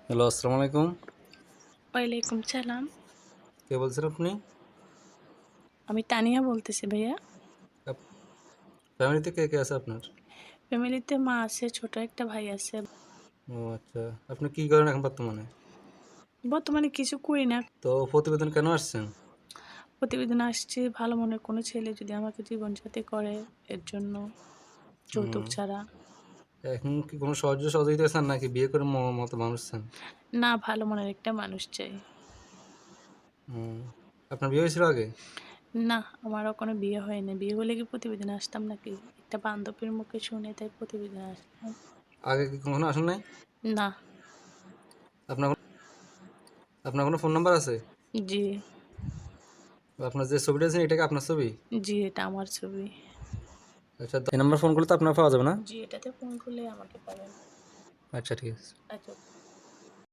Hello, আসসালামু আলাইকুম। ওয়ালাইকুম সালাম। কে বলছেন আপনি? আমি তানিয়া বলতেছি ভাইয়া। আপ ফ্যামিলিতে কে আছে আপনার? ফ্যামিলিতে মা আছে, ছোট একটা ভাই আছে। ও আচ্ছা। আপনি কি করেন এখন বর্তমানে? বর্তমানে কিছু করি না। তো প্রতিবেদন কেন আসছেন? প্রতিবেদন আসছে ভালো মনের কোনো ছেলে যদি আমাকে জীবনসাথী করে এর জন্য যৌতুক হুম। ছাড়া। এখন কি কোনো সাহায্য সহযোগিতা চান নাকি বিয়ে করে মতো মানুষ চান? না, ভালো মনের একটা মানুষ চাই। হুম। আপনার বিয়ে হয়েছিল আগে? না, আমারও কোনো বিয়ে হয়নি। বিয়ে হলে কি প্রতিবেদনে আসতাম নাকি? একটা বান্ধবীর মুখে শুনে তাই প্রতিবেদনে আসলাম। আগে কি কখনো আসেন নাই? না। আপনার আপনার কোনো ফোন নাম্বার আছে? জি, আপনার যে ছবিটা আছেন এটা কি আপনার ছবি? জি এটা আমার ছবি। আচ্ছা, এই নাম্বার ফোন করলে তো আপনার পাওয়া যাবে না? জি, এটাতে ফোন করলে আমাকে পাবেন। আচ্ছা, ঠিক আছে। আচ্ছা।